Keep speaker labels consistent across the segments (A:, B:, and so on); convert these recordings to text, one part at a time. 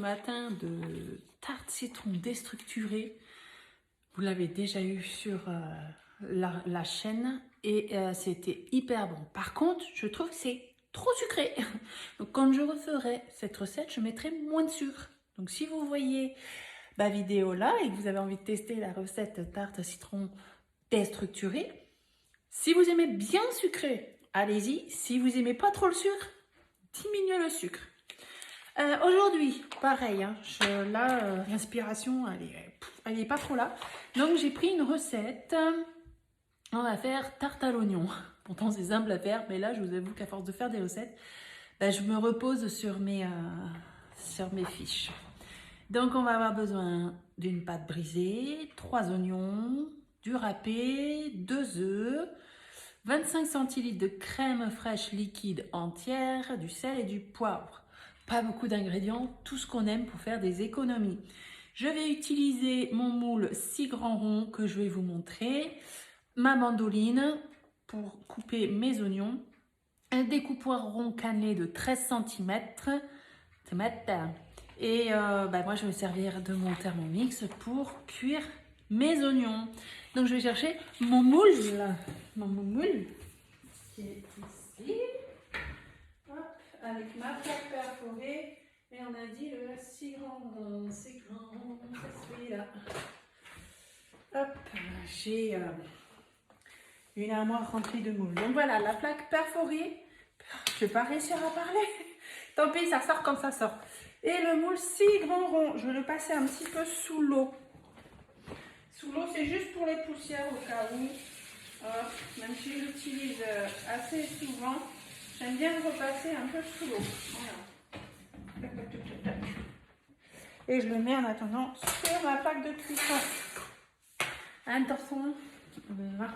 A: matin de tarte citron déstructurée. Vous l'avez déjà eu sur la chaîne et c'était hyper bon. Par contre, je trouve que c'est trop sucré. Donc quand je referai cette recette, je mettrai moins de sucre. Donc si vous voyez ma vidéo là et que vous avez envie de tester la recette tarte citron déstructurée, si vous aimez bien sucré, allez-y. Si vous aimez pas trop le sucre, diminuez le sucre. Aujourd'hui, pareil, hein, l'inspiration, elle est pas trop là. Donc, j'ai pris une recette. On va faire tarte à l'oignon. Pourtant, c'est simple à faire, mais là, je vous avoue qu'à force de faire des recettes, je me repose sur mes fiches. Donc, on va avoir besoin d'une pâte brisée, 3 oignons, du râpé, 2 œufs, 25 centilitres de crème fraîche liquide entière, du sel et du poivre. Pas beaucoup d'ingrédients, tout ce qu'on aime pour faire des économies. Je vais utiliser mon moule 6 grands ronds que je vais vous montrer, ma mandoline pour couper mes oignons, un découpoir rond cannelé de 13 cm, et moi je vais servir de mon Thermomix pour cuire mes oignons. Donc je vais chercher mon moule qui est ici. Avec ma plaque perforée, et on a dit le 6 grand rond, c'est celui-là. Hop, j'ai une armoire remplie de moules. Donc voilà, la plaque perforée. Je vais pas réussir à parler. Tant pis, ça sort comme ça sort. Et le moule 6 grands ronds, je vais le passer un petit peu sous l'eau. Sous l'eau, c'est juste pour les poussières au cas où. Même si je l'utilise assez souvent. J'aime bien le repasser un peu sous l'eau. Voilà. Et je le mets en attendant sur ma plaque de cuisson. Attention. Voilà.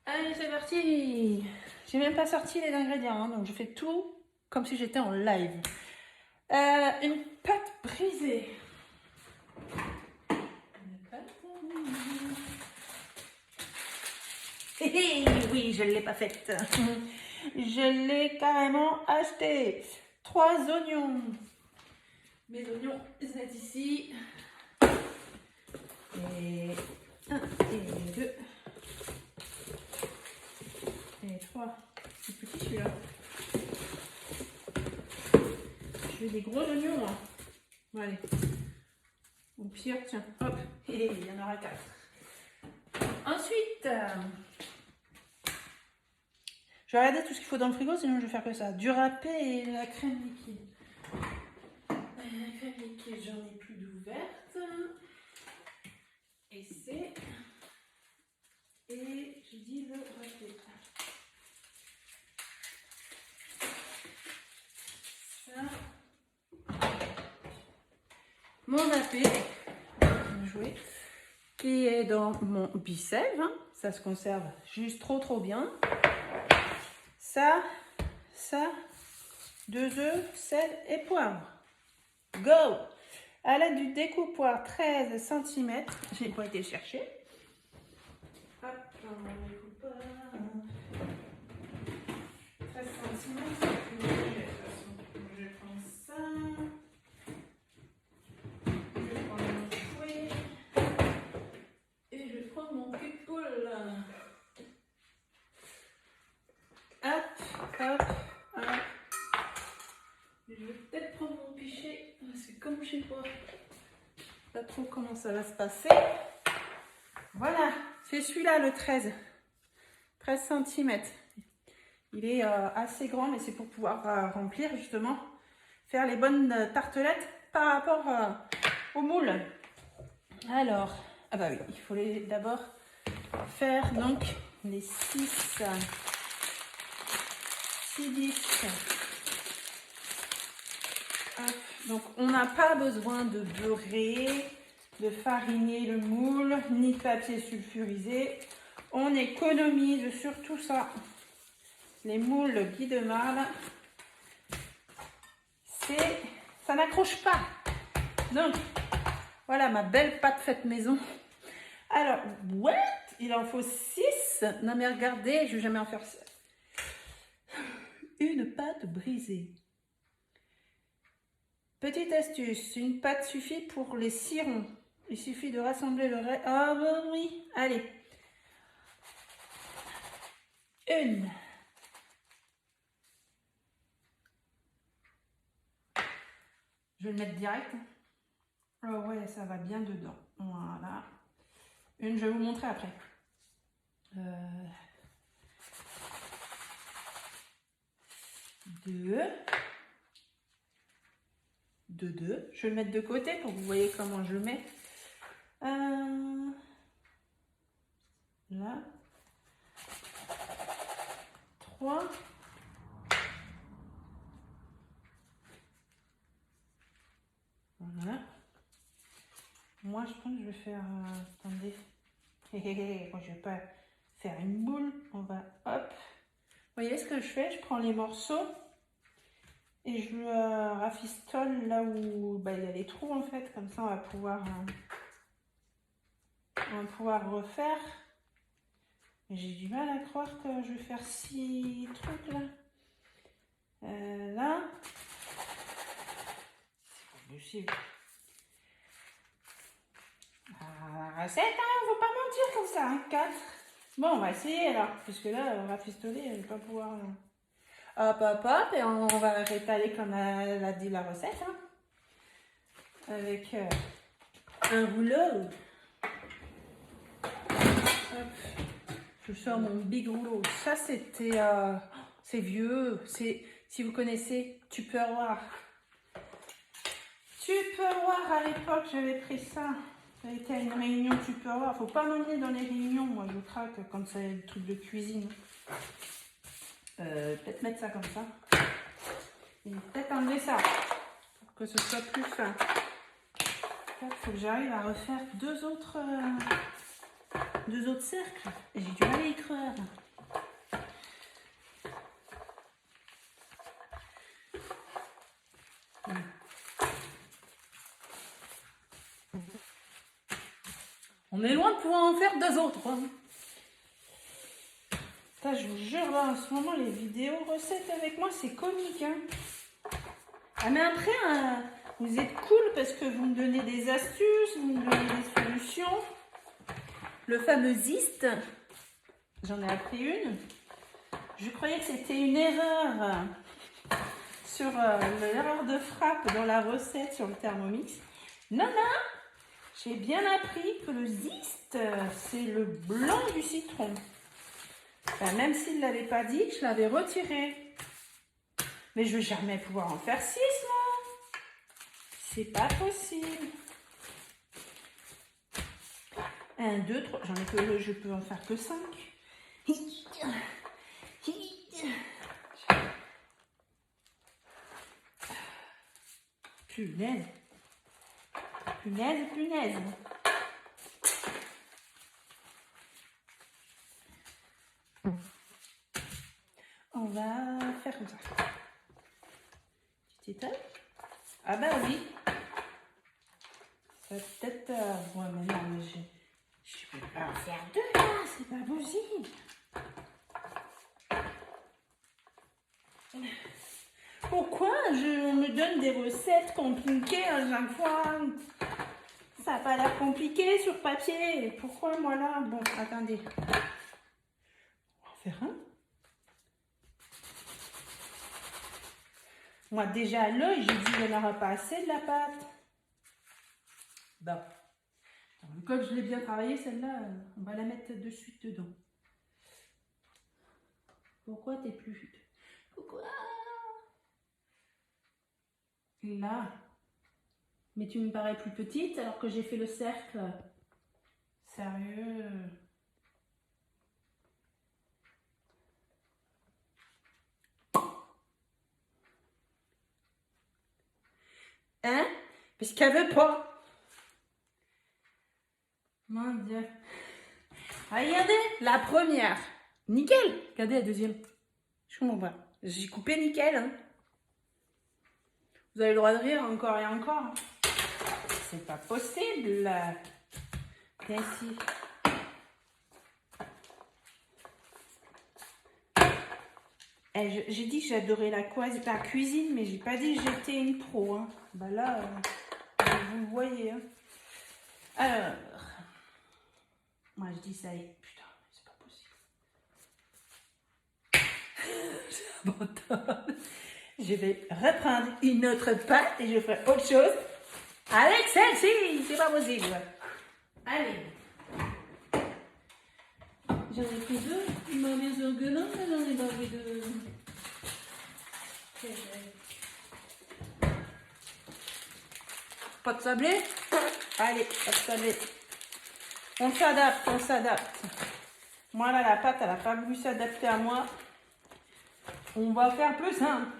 A: Allez, c'est parti. J'ai même pas sorti les ingrédients, hein, donc je fais tout comme si j'étais en live. Une pâte brisée. Oui, je ne l'ai pas faite. Je l'ai carrément acheté. 3 oignons. Mes oignons, c'est ici. Et 1 et 2. Et 3. C'est petit celui-là. Je veux des gros oignons, moi. Bon, allez. Au pire, tiens, hop. Et il y en aura 4. Ensuite, je vais regarder tout ce qu'il faut dans le frigo, sinon je vais faire que ça. Du râpé et la crème liquide. La crème liquide, j'en ai plus d'ouverte. Et c'est... Et je dis le râpé. Ça. Mon râpé, qui est dans mon bicève. Hein. Ça se conserve juste trop bien. Ça, 2 œufs, sel et poivre. Go! À l'aide du découpoir 13 cm, j'ai pas été chercher. Hop, dans mon découpoir. 13 cm, je prends ça. Je prends mon fouet. Et je prends mon pipoule. Hop. Je vais peut-être prendre mon pichet, parce que comme je sais pas trop comment ça va se passer. Voilà, c'est celui-là le 13 cm. Il est assez grand, mais c'est pour pouvoir remplir justement, faire les bonnes tartelettes par rapport au moule. Alors, oui, il faut d'abord faire donc les 6 disques. Donc on n'a pas besoin de beurrer, de fariner le moule, ni de papier sulfurisé. On économise sur tout ça. Les moules Guy de Mâle, ça n'accroche pas. Donc voilà ma belle pâte faite maison. Alors, what? Il en faut 6. Non mais regardez, je ne vais jamais en faire 6. Une pâte brisée. Petite astuce, une pâte suffit pour les cirons. Il suffit de rassembler le reste. Ah bah oui, allez. Une. Je vais le mettre direct. Oh ouais, ça va bien dedans. Voilà. Une, je vais vous montrer après. Deux. Deux. Je vais le mettre de côté pour que vous voyez comment je le mets. Là. 3. Voilà. Moi, je pense que je vais faire... attendez. Moi, je vais pas faire une boule. On va... Hop. Vous voyez ce que je fais? Je prends les morceaux et je le rafistole là où il y a les trous, en fait. Comme ça, on va pouvoir refaire. J'ai du mal à croire que je vais faire 6 trucs là. Là. C'est pas possible. La recette, hein, faut pas mentir comme ça, hein, 4. Bon, on va essayer alors, parce que là, rafistoler, elle va pas pouvoir... Hop, hop, hop, et on va rétaler comme elle a dit la recette, hein, avec un rouleau. Hop. Je sors mon big rouleau. Ça, c'était... c'est vieux, si vous connaissez Tupperware. Tupperware, à l'époque, j'avais pris ça. Ça a été à une réunion Tupperware. Faut pas m'emmener dans les réunions, moi je craque quand c'est des trucs de cuisine. Peut-être mettre ça comme ça. Et peut-être enlever ça pour que ce soit plus fin. Il faut que j'arrive à refaire deux autres cercles. Et j'ai du mal à y croire. On est loin de pouvoir en faire deux autres. Hein. Ça, je vous jure, là, en ce moment, les vidéos recettes avec moi, c'est comique. Hein. Ah, mais après, vous êtes cool parce que vous me donnez des astuces, vous me donnez des solutions. Le fameux Zist, j'en ai appris une. Je croyais que c'était une erreur sur l'erreur de frappe dans la recette sur le Thermomix. Non, non, j'ai bien appris que le Zist, c'est le blanc du citron. Enfin, même s'il ne l'avait pas dit, je l'avais retiré. Mais je ne vais jamais pouvoir en faire 6, moi. C'est pas possible. 1, 2, 3. J'en ai que je peux en faire que 5. Punaise. Punaise, punaise. On va faire comme ça. Petite étape. Ah bah oui. Ça peut-être... ouais, mais non, mais je peux pas en faire 2 là. C'est pas possible. Pourquoi je me donne des recettes compliquées à chaque fois? Ça n'a pas l'air compliqué sur papier. Pourquoi moi là? Bon, attendez. On va en faire un. Moi déjà à l'œil, j'ai dit qu'il n'y en aura pas assez de la pâte. Bon. Comme je l'ai bien travaillé, celle-là, on va la mettre de suite dedans. Pourquoi t'es plus... Pourquoi? Là. Mais tu me parais plus petite alors que j'ai fait le cercle. Sérieux? Hein? Parce qu'elle veut pas. Mon Dieu. Regardez, la première. Nickel. Regardez la deuxième. Je comprends pas. J'ai coupé nickel. Hein. Vous avez le droit de rire encore et encore. C'est pas possible. Viens ici. J'ai dit que j'adorais la cuisine, mais j'ai pas dit que j'étais une pro. Hein. Bah là, vous le voyez. Hein. Alors, moi je dis ça et putain, c'est pas possible. J'abandonne. Je vais reprendre une autre pâte et je ferai autre chose avec celle-ci. C'est pas possible. Allez. J'en ai pris deux. Il m'a mis un gueulin, mais j'en ai pas pris deux. Pas de sablé? Allez, pas de sablé. On s'adapte, on s'adapte. Moi là, la pâte, elle n'a pas voulu s'adapter à moi. On va faire plus simple.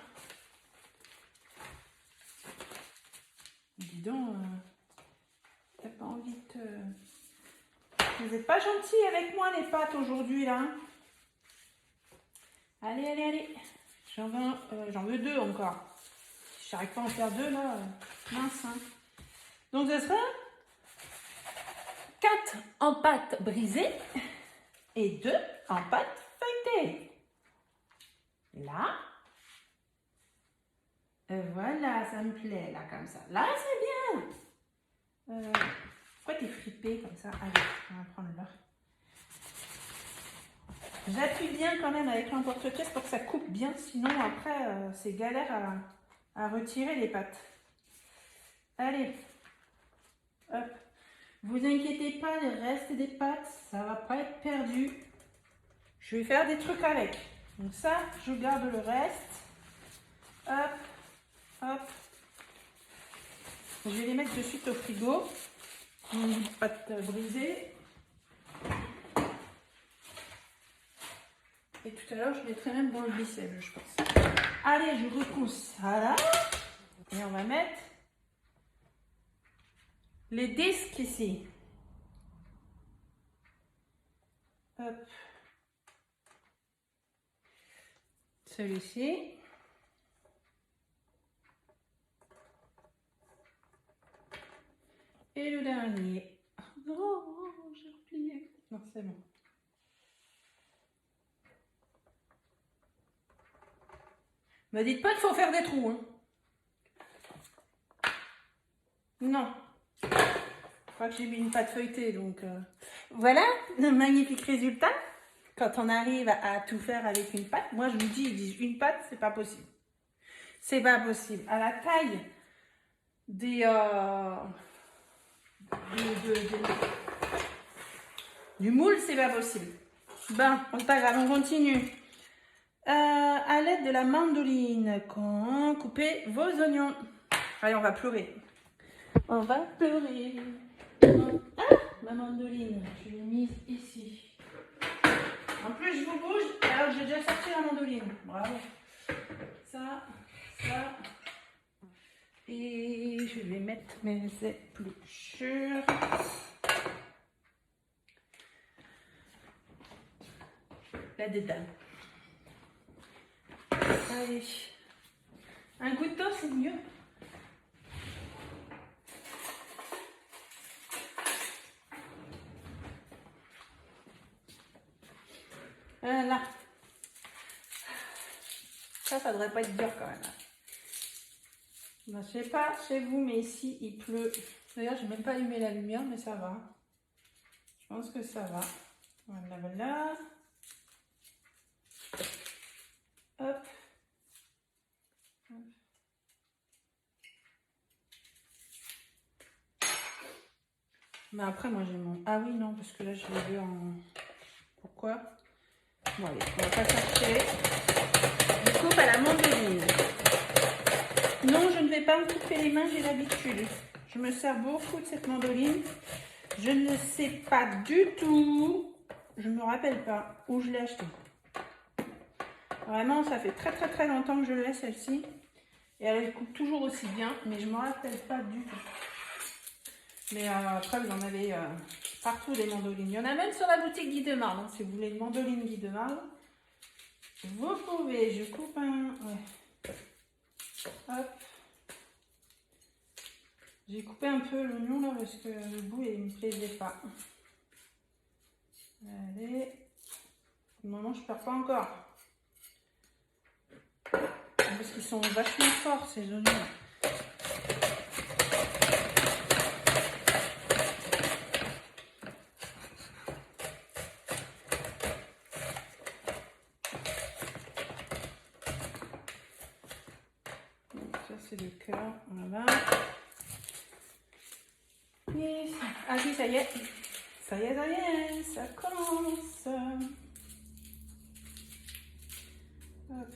A: Dis donc, t'as pas envie de te... Vous n'êtes pas gentils avec moi les pâtes aujourd'hui là. Allez, allez, allez. J'en veux deux encore. Si j'arrive pas à en faire deux là, mince. Hein. Donc ce sera 4 en pâte brisée et 2 en pâte feuilletée. Là. Voilà, ça me plaît là comme ça. Là c'est bien. Pourquoi t'es fripé comme ça? Allez, on va prendre là. J'appuie bien quand même avec l'emporte-pièce pour que ça coupe bien, sinon après c'est galère à retirer les pâtes. Allez, hop. Vous inquiétez pas, le reste des pâtes, ça va pas être perdu. Je vais faire des trucs avec. Donc ça, je garde le reste. Hop, hop. Je vais les mettre de suite au frigo. Pâte brisée. Et tout à l'heure, je mettrai même dans le bicelle, je pense. Allez, je recoue ça là. Et on va mettre les disques ici. Hop. Celui-ci. Et le dernier. Oh, j'ai oublié. Non, c'est bon. Me dites pas qu'il faut faire des trous. Hein. Non. Je crois que j'ai mis une pâte feuilletée. Donc, voilà, un magnifique résultat. Quand on arrive à tout faire avec une pâte. Moi, je vous dis, ils disent une pâte, c'est pas possible. C'est pas possible. À la taille du moule, c'est pas possible. Ben, c'est pas grave, on continue. À l'aide de la mandoline, coupez vos oignons. Allez, on va pleurer. On va pleurer. Ah, ma mandoline, je l'ai mise ici. En plus, je vous bouge, alors j'ai déjà sorti la mandoline. Bravo. Ça. Et je vais mettre mes épluchures. Là-dedans. Allez. Un couteau, c'est mieux. Là. Ça devrait pas être dur quand même. Ben, je sais pas chez vous, mais ici, il pleut. D'ailleurs, j'ai même pas allumé la lumière, mais ça va. Je pense que ça va. Voilà, voilà. Hop. Mais après, moi, j'ai mon... Ah oui, non, parce que là, je l'ai vu en... Pourquoi? Bon, allez, on va pas chercher. Je coupe à la mandoline. Non, je ne vais pas me couper les mains, j'ai l'habitude. Je me sers beaucoup de cette mandoline. Je ne sais pas du tout, je ne me rappelle pas où je l'ai achetée. Vraiment, ça fait très très très longtemps que je l'ai celle-ci. Et elle coupe toujours aussi bien, mais je ne me rappelle pas du tout. Mais après, vous en avez partout des mandolines. Il y en a même sur la boutique Guy de Marle. Hein, si vous voulez une mandoline Guy de Marle, vous pouvez. Je coupe un... Ouais. Hop. J'ai coupé un peu l'oignon là parce que le bout il me plaisait pas. Allez. Pour le moment, je perds pas encore. qu'ils sont vachement forts, ces oignons. Donc, ça, c'est le cœur. Voilà. Et... Ah oui, ça y est. Ça y est, ça y est. Ça commence. Hop.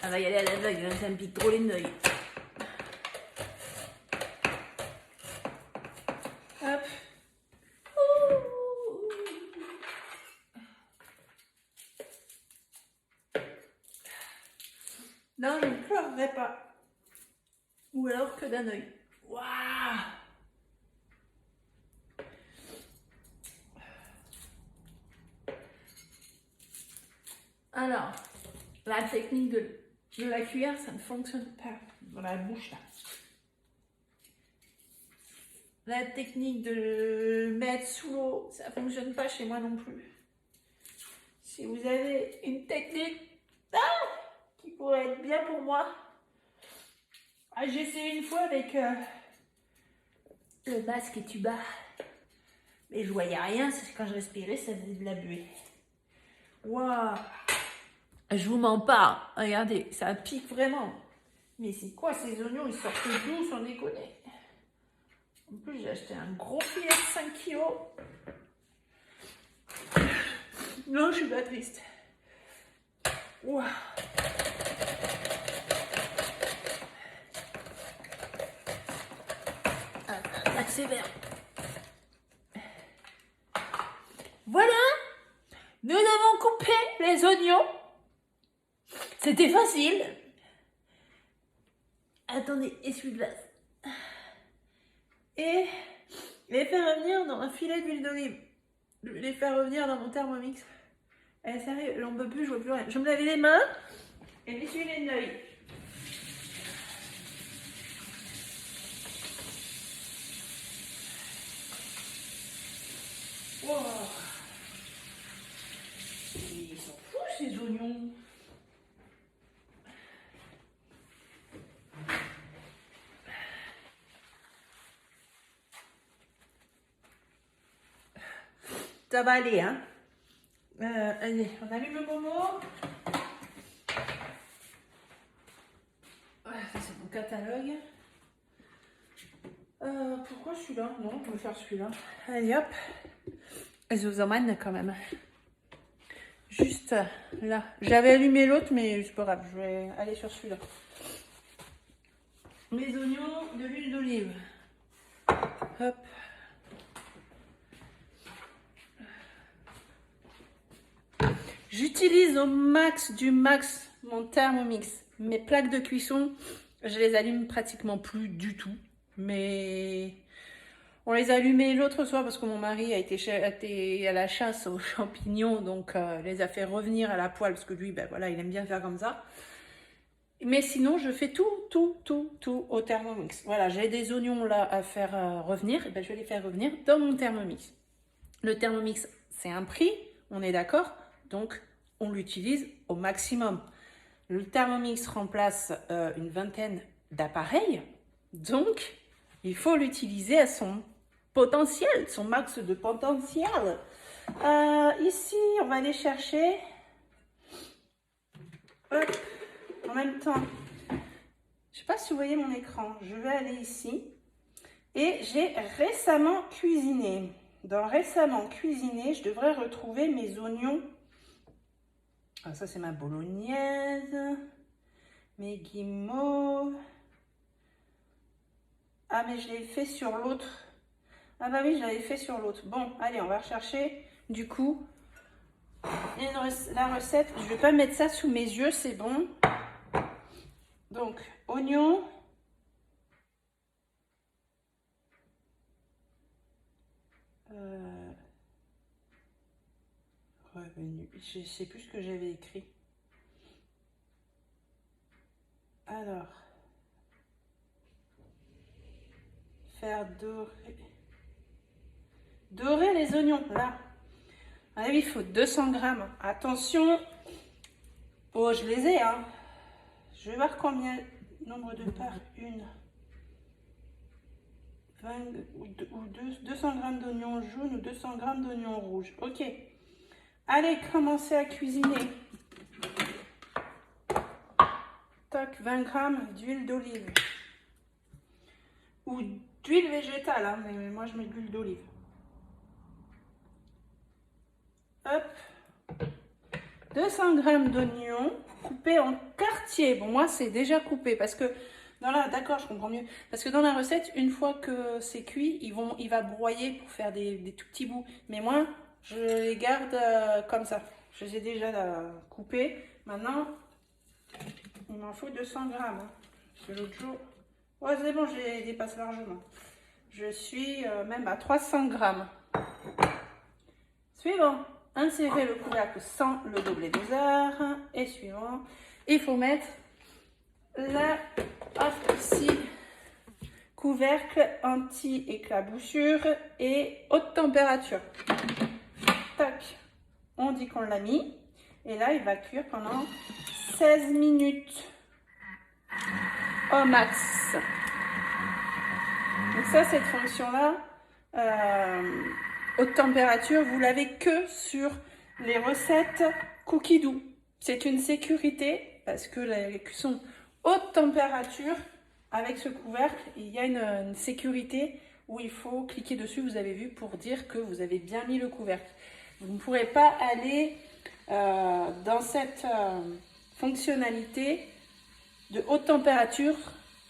A: On va y aller à l'aveugle, ça me pique trop les œils. Hop. Non, je ne pleurerai pas. Ou alors que d'un œil. Waouh! Alors, la technique de la cuillère, ça ne fonctionne pas dans la bouche là. La technique de le mettre sous l'eau, ça ne fonctionne pas chez moi non plus. Si vous avez une technique qui pourrait être bien pour moi, j'ai essayé une fois avec le masque et tuba, mais je voyais rien, c'est quand je respirais, ça faisait de la buée. Waouh! Je vous mens pas, regardez, ça pique vraiment. Mais c'est quoi ces oignons? Ils sortent d'où sans déconner? En plus, j'ai acheté un gros filet de 5 kilos. Non, je suis pas triste. Waouh! Accélère. Voilà! Nous avons coupé les oignons. C'était facile. Attendez, essuie-glace. Et les faire revenir dans un filet d'huile d'olive. Je vais les faire revenir dans mon Thermomix. Eh, sérieux, j'en peux plus, je vois plus rien. Je vais me laver les mains et m'essuyer les œils. Wow. Ils sont fous ces oignons. Ça va aller, hein. Allez, on allume le Momo. Ça c'est mon catalogue. Pourquoi celui-là? Non, on peut faire celui-là. Allez hop. Je vous emmène quand même. Juste là. J'avais allumé l'autre, mais c'est pas grave. Je vais aller sur celui-là. Mes oignons, de l'huile d'olive. Hop. J'utilise au max du max mon Thermomix. Mes plaques de cuisson, je les allume pratiquement plus du tout. Mais on les a allumées l'autre soir parce que mon mari a été à la chasse aux champignons. Donc les a fait revenir à la poêle parce que lui, ben voilà, il aime bien faire comme ça. Mais sinon, je fais tout au Thermomix. Voilà, j'ai des oignons là à faire revenir. Et ben, je vais les faire revenir dans mon Thermomix. Le Thermomix, c'est un prix, on est d'accord. Donc, on l'utilise au maximum. Le Thermomix remplace une vingtaine d'appareils. Donc, il faut l'utiliser à son potentiel, son max de potentiel. Ici, on va aller chercher... Hop. En même temps, je ne sais pas si vous voyez mon écran, je vais aller ici et j'ai récemment cuisiné. Dans récemment cuisiné, je devrais retrouver mes oignons. Ah, ça c'est ma bolognaise, mes guimauves. Ah mais je l'ai fait sur l'autre. Ah bah oui, je l'avais fait sur l'autre. Bon, allez, on va rechercher du coup la recette. Je ne vais pas mettre ça sous mes yeux, c'est bon. Donc, oignons, revenu, je ne sais plus ce que j'avais écrit. Alors, faire dorer les oignons, là. Ah oui, il faut 200 grammes. Attention. Oh, je les ai, hein. Je vais voir combien, nombre de parts, 200 grammes d'oignons jaunes ou 200 grammes d'oignons rouges. Ok. Allez, commencez à cuisiner. Tac, 20 grammes d'huile d'olive. Ou d'huile végétale, hein, mais moi je mets de l'huile d'olive. Hop. 200 grammes d'oignons coupés en quartiers. Bon, moi c'est déjà coupé parce que d'accord, je comprends mieux. Parce que dans la recette, une fois que c'est cuit, il va broyer pour faire des tout petits bouts. Mais moi, je les garde comme ça. Je les ai déjà coupés. Maintenant, il m'en faut 200 grammes. Hein. Parce que l'autre jour... Ouais, c'est bon, je les dépasse largement. Je suis même à 300 grammes. Suivant, insérez le couvercle sans le doubler doseur. Et suivant, il faut mettre couvercle anti-éclaboussure et haute température. Tac, on dit qu'on l'a mis. Et là, il va cuire pendant 16 minutes au max. Donc ça, cette fonction-là, haute température, vous l'avez que sur les recettes cookie doux. C'est une sécurité parce que la cuisson haute température, avec ce couvercle, il y a une sécurité où il faut cliquer dessus, vous avez vu, pour dire que vous avez bien mis le couvercle. Vous ne pourrez pas aller dans cette fonctionnalité de haute température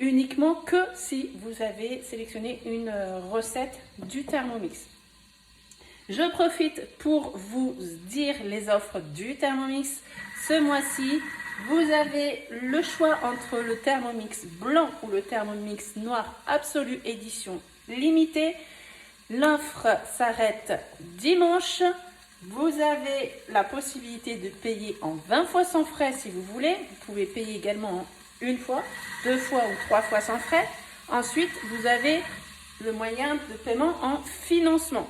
A: uniquement que si vous avez sélectionné une recette du Thermomix. Je profite pour vous dire les offres du Thermomix. Ce mois-ci, vous avez le choix entre le Thermomix blanc ou le Thermomix noir Absolu édition limitée. L'offre s'arrête dimanche. Vous avez la possibilité de payer en 20 fois sans frais si vous voulez. Vous pouvez payer également en une fois, 2 fois ou 3 fois sans frais. Ensuite, vous avez le moyen de paiement en financement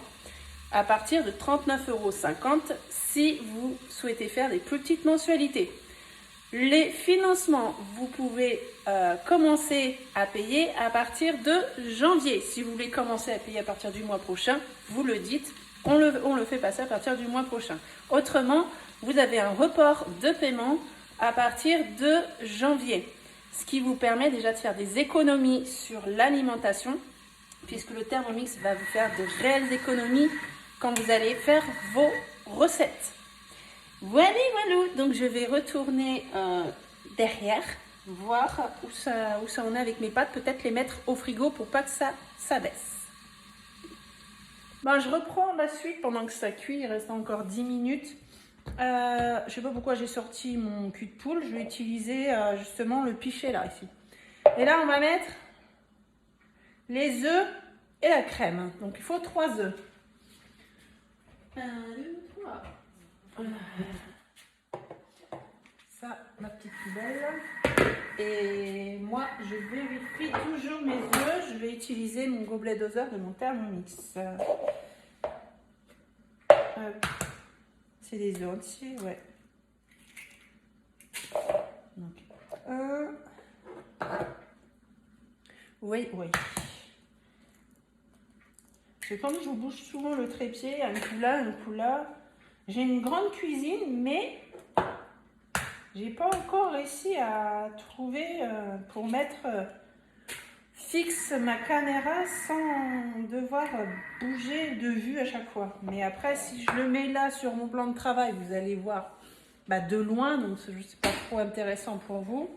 A: à partir de 39,50 € si vous souhaitez faire des plus petites mensualités. Les financements, vous pouvez commencer à payer à partir de janvier. Si vous voulez commencer à payer à partir du mois prochain, vous le dites, on le fait passer à partir du mois prochain. Autrement, vous avez un report de paiement à partir de janvier. Ce qui vous permet déjà de faire des économies sur l'alimentation, puisque le Thermomix va vous faire de réelles économies quand vous allez faire vos recettes. Voilà, donc je vais retourner derrière, voir où ça en est avec mes pâtes, peut-être les mettre au frigo pour pas que ça s'abaisse. Bon, je reprends la suite pendant que ça cuit, il reste encore 10 minutes. Je sais pas pourquoi j'ai sorti mon cul de poule, je vais utiliser justement le pichet là, ici. Et là, on va mettre les œufs et la crème. Donc, il faut 3 œufs. 1, 2, 3. Ça, ma petite poubelle. Et moi, je vérifie toujours mes œufs. Je vais utiliser mon gobelet doseur de mon Thermomix. C'est des œufs entiers, ouais. Donc, 1. Oui. Comme je vous bouge souvent le trépied, un coup là, un coup là. J'ai une grande cuisine, mais j'ai pas encore réussi à trouver pour mettre fixe ma caméra sans devoir bouger de vue à chaque fois. Mais après, si je le mets là sur mon plan de travail, vous allez voir de loin, donc c'est pas trop intéressant pour vous.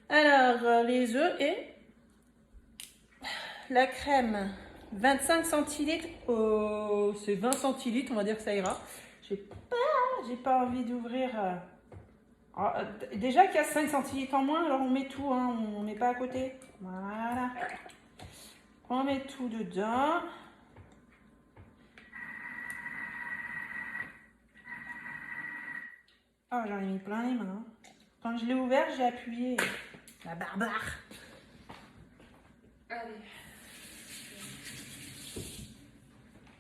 A: Alors, les œufs et la crème. 25 centilitres, c'est 20 centilitres, on va dire que ça ira. J'ai pas envie d'ouvrir. Déjà qu'il y a 5 centilitres en moins, alors on met tout, hein, on met pas à côté. Voilà. On met tout dedans. Ah, j'en ai mis plein les mains. Quand je l'ai ouvert, j'ai appuyé. La barbare. Allez.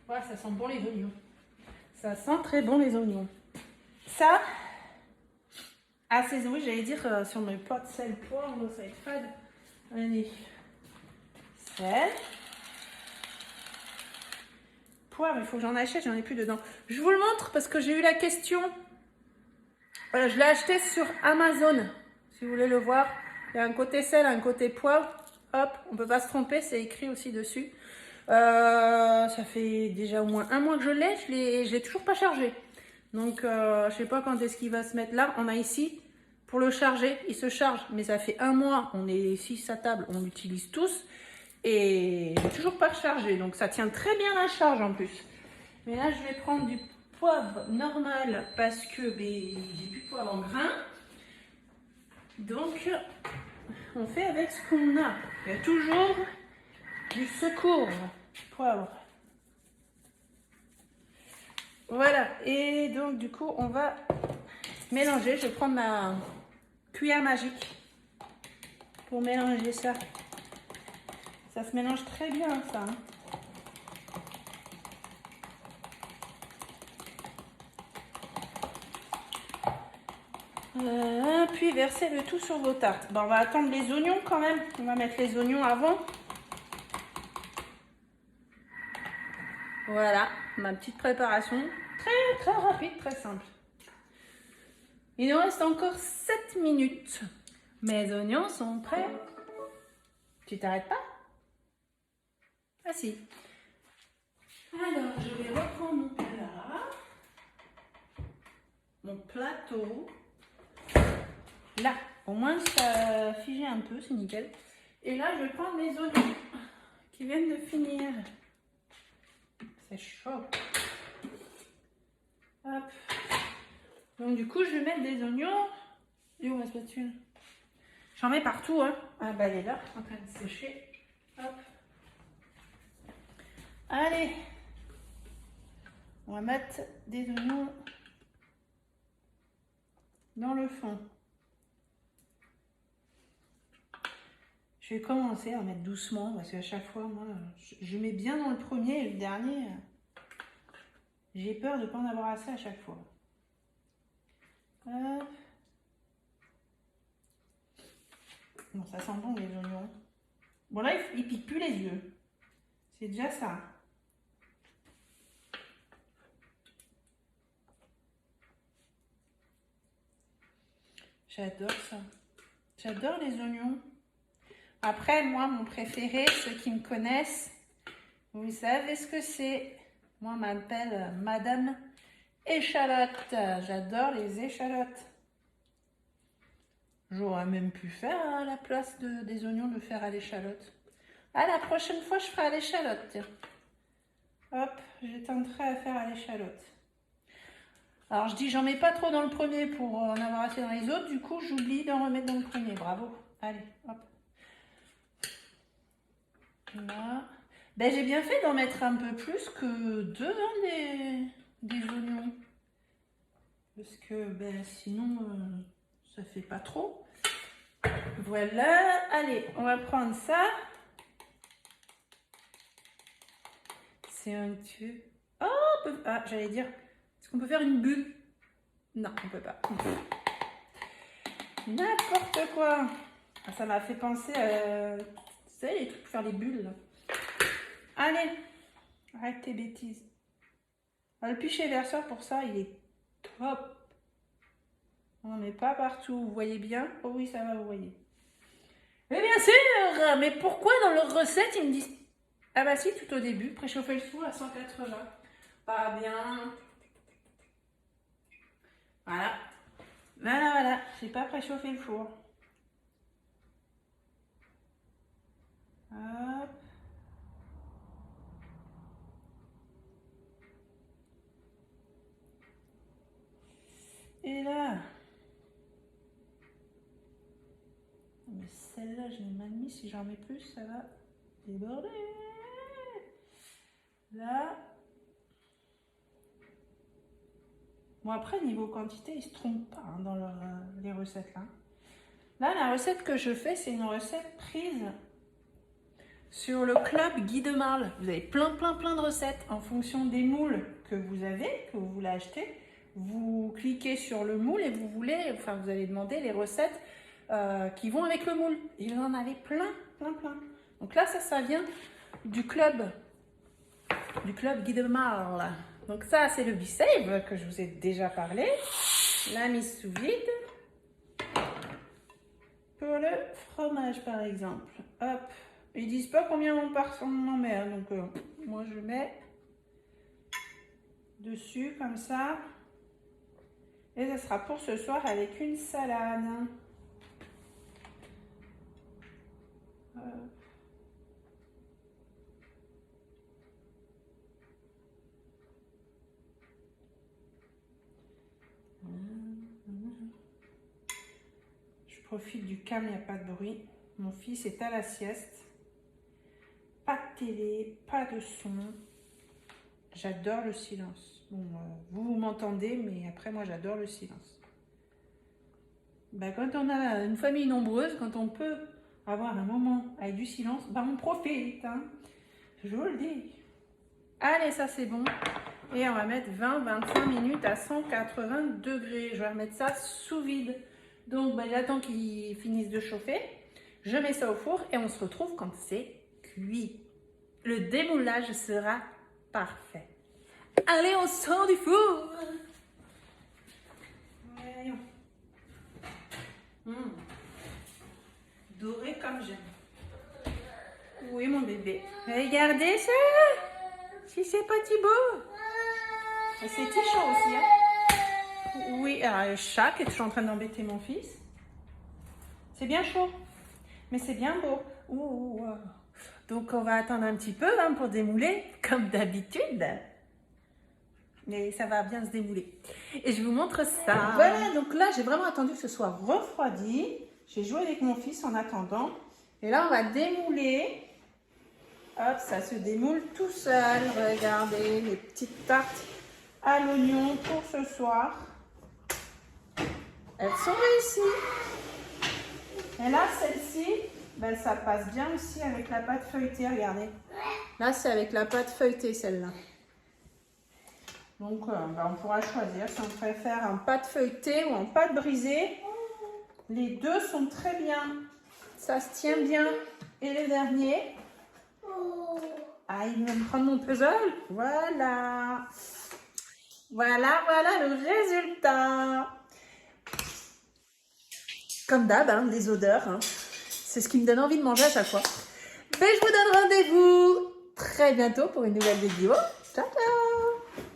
A: Ouais, ça sent bon les oignons. Ça sent très bon les oignons. Ça, assaisonner, j'allais dire sur mes pots de sel, poivre, ça va être fade. Allez. Sel. Poivre, il faut que j'en achète, j'en ai plus dedans. Je vous le montre parce que j'ai eu la question. Voilà, je l'ai acheté sur Amazon. Si vous voulez le voir, il y a un côté sel, un côté poivre. Hop, on ne peut pas se tromper, c'est écrit aussi dessus. Ça fait déjà au moins un mois que je l'ai toujours pas chargé. Donc, je sais pas quand est-ce qu'il va se mettre là. On a ici, pour le charger, il se charge. Mais ça fait un mois, on est 6 à table, on l'utilise tous. Et il n'est toujours pas rechargé. Donc, ça tient très bien la charge en plus. Mais là, je vais prendre du poivre normal parce que j'ai plus de poivre en grain. Donc, on fait avec ce qu'on a. Il y a toujours du secours. Poivre. Voilà. Et donc, du coup, on va mélanger. Je vais prendre ma cuillère magique pour mélanger ça. Ça se mélange très bien, ça. Hein. Puis verser le tout sur vos tartes. Bon, on va attendre les oignons quand même. On va mettre les oignons avant. Voilà, ma petite préparation. Très rapide, très simple. Il nous reste encore 7 minutes. Mes oignons sont prêts. Tu t'arrêtes pas? Ah si. Alors, je vais reprendre mon plat. Mon plateau. Là, au moins ça a figé un peu, c'est nickel. Et là, je vais prendre mes oignons qui viennent de finir. C'est chaud. Hop. Donc du coup, je vais mettre des oignons. Et où ma spatule? J'en mets partout, hein. Ah bah elle est là, en train de sécher. Hop. Allez. On va mettre des oignons dans le fond. Je vais commencer à mettre doucement parce qu'à chaque fois, moi, je mets bien dans le premier et le dernier, j'ai peur de ne pas en avoir assez à chaque fois. Hop. Bon, ça sent bon les oignons. Bon là, il pique plus les yeux. C'est déjà ça. J'adore ça. J'adore les oignons. Après, moi, mon préféré, ceux qui me connaissent, vous savez ce que c'est. Moi, on m'appelle Madame Échalote. J'adore les échalotes. J'aurais même pu faire à la place des oignons, le faire à l'échalote. Ah, la prochaine fois, je ferai à l'échalote, tiens. Hop, je tenterai à faire à l'échalote. Alors, je dis, j'en mets pas trop dans le premier pour en avoir assez dans les autres. Du coup, j'oublie d'en remettre dans le premier. Bravo. Allez, hop. Là. Ben, j'ai bien fait d'en mettre un peu plus que deux des oignons. Parce que ben, sinon, ça fait pas trop. Voilà. Allez, on va prendre ça. C'est un tube. Oh, ah, j'allais dire, est-ce qu'on peut faire une bulle? Non, on peut pas. N'importe quoi. Ah, ça m'a fait penser à... Tu sais, les trucs pour faire des bulles. Là. Allez, arrête tes bêtises. Le pichet verseur pour ça, il est top. On met pas partout, vous voyez bien? Oh oui, ça va, vous voyez. Mais bien sûr, mais pourquoi dans leur recette, ils me disent... Ah bah si, tout au début, préchauffer le four à 180. Pas bien. Voilà. Voilà. J'ai pas préchauffé le four. Hop. Et là. Mais celle-là, je l'ai mal mis. Si j'en mets plus, ça va déborder. Là. Bon, après, niveau quantité, ils se trompent pas hein, dans les recettes là. Là, la recette que je fais, c'est une recette prise sur le club Guy de Marle. Vous avez plein de recettes en fonction des moules que vous avez, que vous voulez acheter. Vous cliquez sur le moule et vous allez demander les recettes qui vont avec le moule. Il en avait plein. Donc là, ça vient du club Guy de Marle. Donc ça, c'est le Be-Save que je vous ai déjà parlé. La mise sous vide. Pour le fromage, par exemple. Hop. Ils disent pas combien on en met. Hein, donc moi, je mets dessus comme ça. Et ça sera pour ce soir avec une salade. Je profite du calme, il n'y a pas de bruit. Mon fils est à la sieste. Pas de télé, pas de son. J'adore le silence. Bon, vous m'entendez, mais après, moi, j'adore le silence. Quand on a une famille nombreuse, quand on peut avoir un moment avec du silence, on profite. Hein. Je vous le dis. Allez, ça, c'est bon. Et on va mettre 20-25 minutes à 180 degrés. Je vais remettre ça sous vide. Donc, j'attends qu'il finisse de chauffer. Je mets ça au four et on se retrouve quand c'est cuit. Le démoulage sera parfait. Allez, on sort du four. Voyons. Doré comme j'aime. Oui, mon bébé. Regardez ça. Si c'est pas Thibaut. Et c'est Tichon aussi. Hein. Oui, alors le chat qui est toujours en train d'embêter mon fils. C'est bien chaud. Mais c'est bien beau. Donc, on va attendre un petit peu pour démouler, comme d'habitude. Mais ça va bien se démouler. Et je vous montre ça. Voilà, donc là, j'ai vraiment attendu que ce soit refroidi. J'ai joué avec mon fils en attendant. Et là, on va démouler. Hop, ça se démoule tout seul. Regardez, les petites tartes à l'oignon pour ce soir. Elles sont réussies. Et là, celle-ci, ça passe bien aussi avec la pâte feuilletée, regardez. Là, c'est avec la pâte feuilletée, celle-là. Donc, on pourra choisir si on préfère en pâte feuilletée ou en pâte brisée. Les deux sont très bien. Ça se tient bien. Et le dernier. Ah, il va me prendre mon puzzle. Voilà. Voilà le résultat. Comme d'hab, les odeurs. C'est ce qui me donne envie de manger à chaque fois. Je vous donne rendez-vous très bientôt pour une nouvelle vidéo. Ciao, ciao!